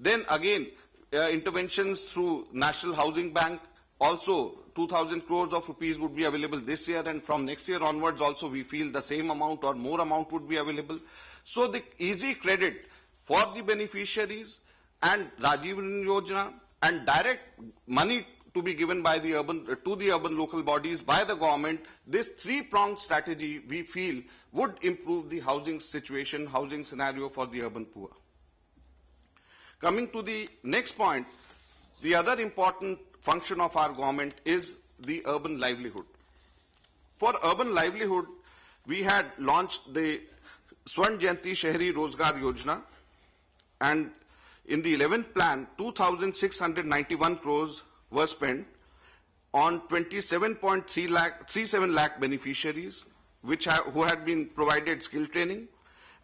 Then again, interventions through National Housing Bank, also 2,000 crores of rupees would be available this year, and from next year onwards also we feel the same amount or more amount would be available. So the easy credit for the beneficiaries and Rajiv Yojana and direct money to be given by the to the urban local bodies by the government, this three-pronged strategy we feel would improve the housing situation, housing scenario for the urban poor. Coming to the next point, the other important function of our government is the urban livelihood. For urban livelihood, we had launched the Jayanti Shahari Rozgar Yojana, and in the 11th plan, 2,691 crores were spent on 27.37 lakh beneficiaries who had been provided skill training,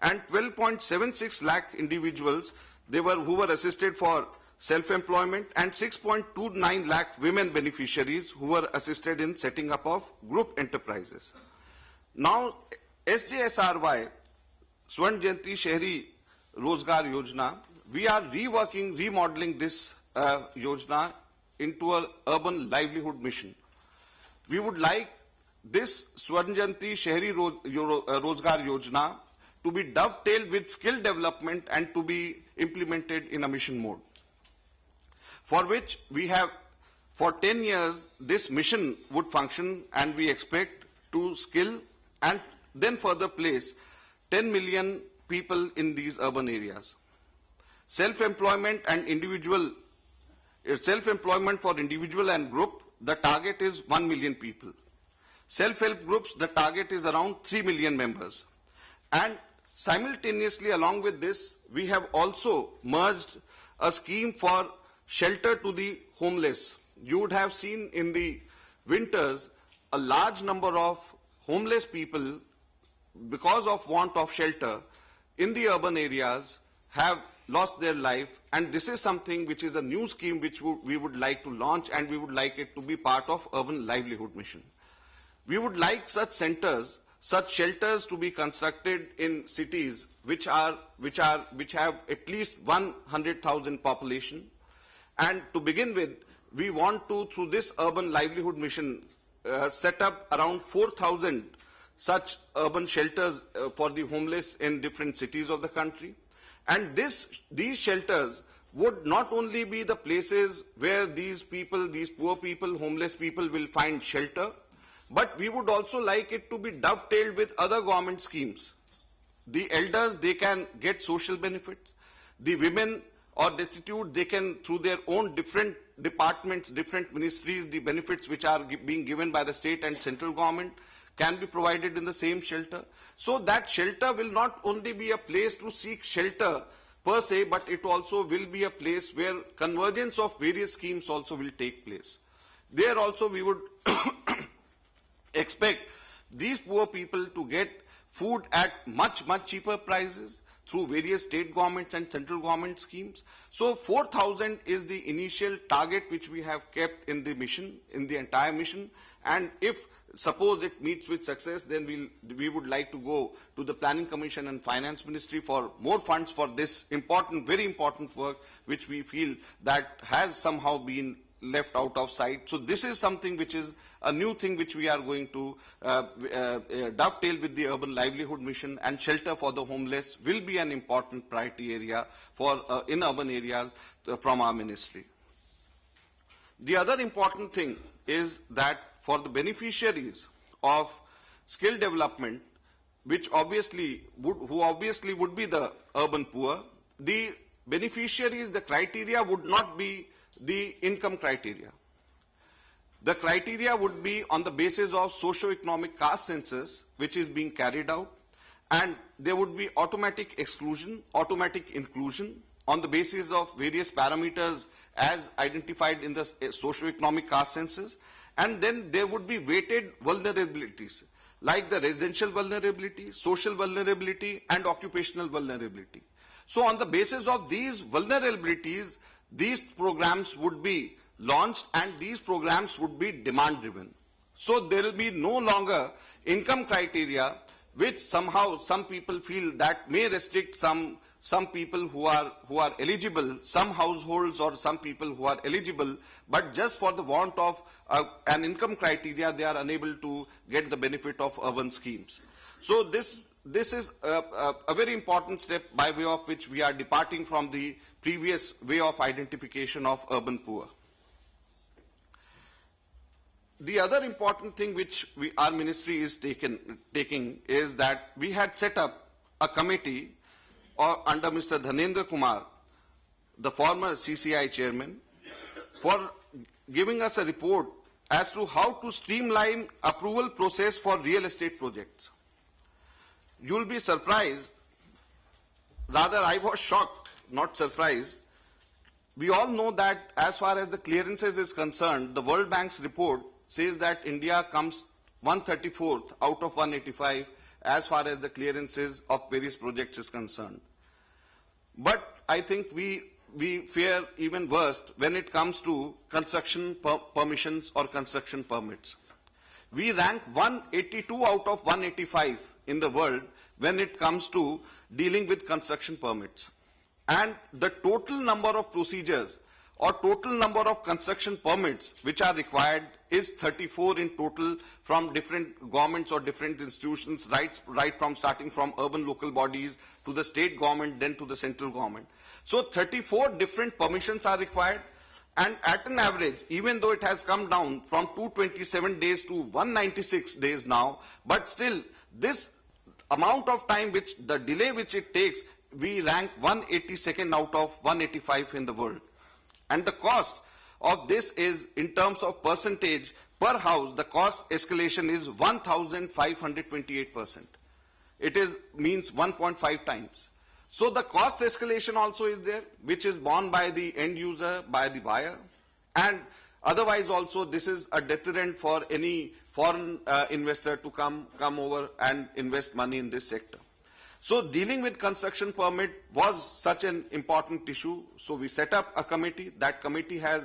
and 12.76 lakh individuals who were assisted for self-employment, and 6.29 lakh women beneficiaries who were assisted in setting up of group enterprises. Now, SJSRY, Swarna Jayanti Shahari Rozgar Yojana, we are remodeling this Yojana into an urban livelihood mission. We would like this Swarna Jayanti Shahari Rozgar Yojana to be dovetailed with skill development and to be implemented in a mission mode, for which we have, for 10 years, this mission would function, and we expect to skill and then further place 10 million people in these urban areas. Self-employment for individual and group, the target is 1 million people. Self-help groups, the target is around 3 million members. And simultaneously, along with this, we have also merged a scheme for shelter to the homeless. You would have seen in the winters a large number of homeless people, because of want of shelter in the urban areas, have lost their life, and this is something which is a new scheme which we would like to launch, and we would like it to be part of urban livelihood mission. We would like such centers, such shelters to be constructed in cities which have at least 100,000 population. And to begin with, we want to, through this urban livelihood mission, set up around 4,000 such urban shelters for the homeless in different cities of the country. And these shelters would not only be the places where these people, these poor people, homeless people will find shelter, but we would also like it to be dovetailed with other government schemes. The elders, they can get social benefits. The women or destitute, they can, through their own different departments, different ministries, the benefits which are being given by the state and central government can be provided in the same shelter. So that shelter will not only be a place to seek shelter per se, but it also will be a place where convergence of various schemes also will take place. There also we would expect these poor people to get food at much cheaper prices through various state governments and central government schemes. So 4,000 is the initial target which we have kept in the mission, in the entire mission. And if suppose it meets with success, then we would like to go to the Planning Commission and Finance Ministry for more funds for this important, very important work, which we feel that has somehow been left out of sight. So this is something which is a new thing which we are going to dovetail with the urban livelihood mission, and shelter for the homeless will be an important priority area for in urban areas from our ministry. The other important thing is that for the beneficiaries of skill development, which obviously would be the urban poor, the beneficiaries, the criteria would not be the income criteria. The criteria would be on the basis of socio-economic caste census, which is being carried out, and there would be automatic exclusion, automatic inclusion on the basis of various parameters as identified in the socio-economic caste census, and then there would be weighted vulnerabilities like the residential vulnerability, social vulnerability, and occupational vulnerability. So on the basis of these vulnerabilities, these programs would be launched, and these programs would be demand driven. So there will be no longer income criteria which somehow some people feel that may restrict some some people who are eligible, some households or some people who are eligible, but just for the want of an income criteria, they are unable to get the benefit of urban schemes. So this is a very important step by way of which we are departing from the previous way of identification of urban poor. The other important thing which our ministry is taking is that we had set up a committee under Mr. Dhanendra Kumar, the former CCI chairman, for giving us a report as to how to streamline approval process for real estate projects. You'll be surprised, rather I was shocked, not surprised. We all know that as far as the clearances is concerned, the World Bank's report says that India comes 134th out of 185 as far as the clearances of various projects is concerned. But I think we fare even worse when it comes to construction permissions or construction permits. We rank 182 out of 185 in the world when it comes to dealing with construction permits. And the total number of procedures or total number of construction permits which are required is 34 in total from different governments or different institutions, right from starting from urban local bodies to the state government, then to the central government. So 34 different permissions are required, and at an average, even though it has come down from 227 days to 196 days now, but still this amount of time which the delay which it takes, we rank 182nd out of 185 in the world. And the cost of this is, in terms of percentage per house, the cost escalation is 1,528%. It means 1.5 times. So the cost escalation also is there, which is borne by the end user, by the buyer. And otherwise also this is a deterrent for any foreign investor to come over and invest money in this sector. So dealing with construction permit was such an important issue. So we set up a committee. That committee has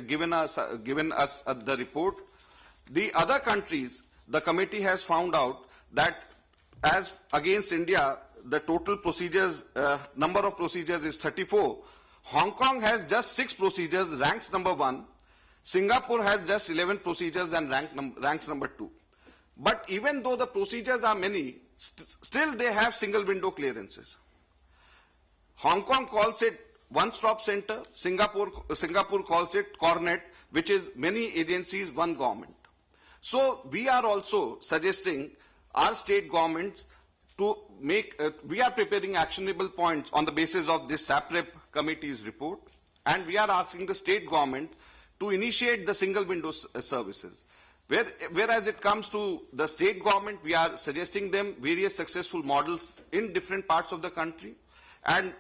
given us the report. The other countries, the committee has found out that as against India, the total procedures, number of procedures is 34. Hong Kong has just 6 procedures, ranks number 1. Singapore has just 11 procedures and ranks number 2. But even though the procedures are many, still they have single window clearances. Hong Kong calls it one-stop center. Singapore calls it cornet, which is many agencies, one government. So we are also suggesting our state governments to make, we are preparing actionable points on the basis of this SAPREP committee's report, and we are asking the state government to initiate the single window services. Whereas it comes to the state government, we are suggesting them various successful models in different parts of the country. And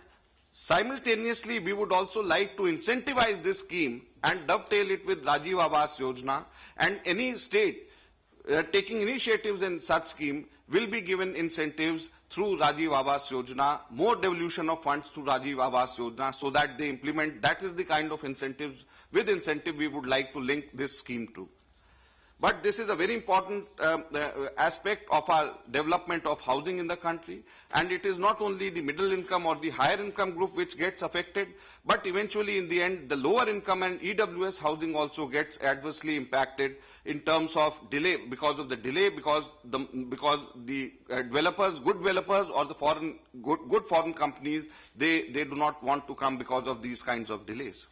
simultaneously, we would also like to incentivize this scheme and dovetail it with Rajiv Awas Yojana. And any state taking initiatives in such scheme will be given incentives through Rajiv Awas Yojana, more devolution of funds through Rajiv Awas Yojana so that they implement. That is the kind of incentives, with incentive we would like to link this scheme to. But this is a very important aspect of our development of housing in the country, and it is not only the middle income or the higher income group which gets affected, but eventually in the end the lower income and EWS housing also gets adversely impacted in terms of delay, because of the delay, because the developers, good developers or the good foreign companies, they do not want to come because of these kinds of delays.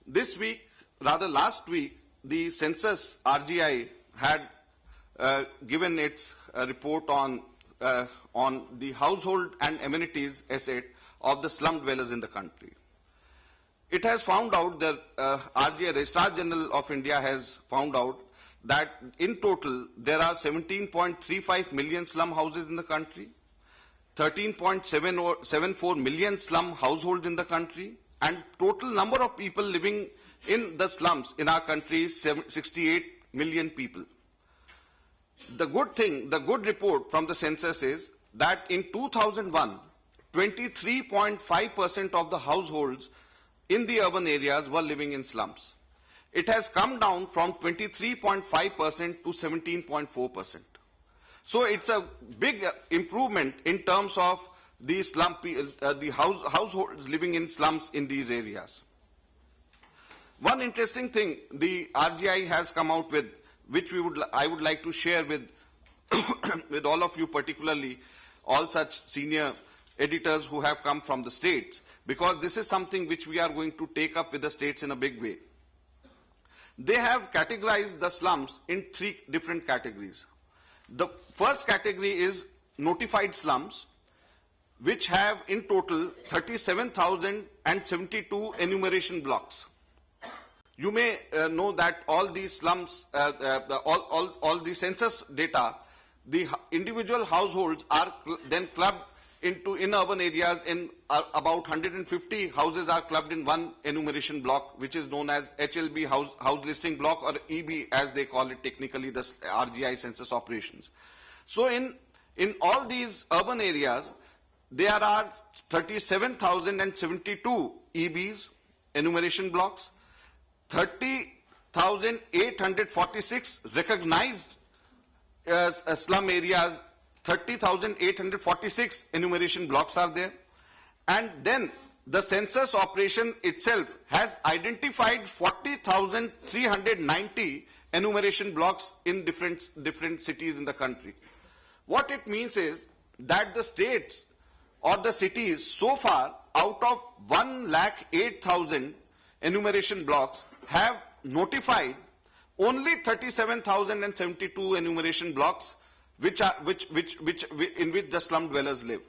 This week, rather last week, the census RGI had given its report on the household and amenities asset of the slum dwellers in the country. It has found out that RGI, Registrar General of India, has found out that in total there are 17.35 million slum houses in the country, 13.74 million slum households in the country, and total number of people living in the slums in our country is 68 million people. The good thing, the good report from the census is that in 2001, 23.5% of the households in the urban areas were living in slums. It has come down from 23.5% to 17.4%. So it's a big improvement in terms of the slum, the households living in slums in these areas. One interesting thing the RGI has come out with, which I would like to share with, with all of you, particularly all such senior editors who have come from the states, because this is something which we are going to take up with the states in a big way. They have categorized the slums in 3 different categories. The first category is notified slums, which have in total 37,072 enumeration blocks. You may know that all these slums, all the census data, the individual households are then clubbed into in urban areas. In about 150 houses are clubbed in one enumeration block, which is known as HLB house listing block, or EB as they call it technically, the RGI census operations. So in all these urban areas, there are 37,072 EBs, enumeration blocks, 30,846 recognized slum areas, 30,846 enumeration blocks are there. And then the census operation itself has identified 40,390 enumeration blocks in different cities in the country. What it means is that the states or the cities so far, out of 1,08,000 enumeration blocks, have notified only 37,072 enumeration blocks in which the slum dwellers live.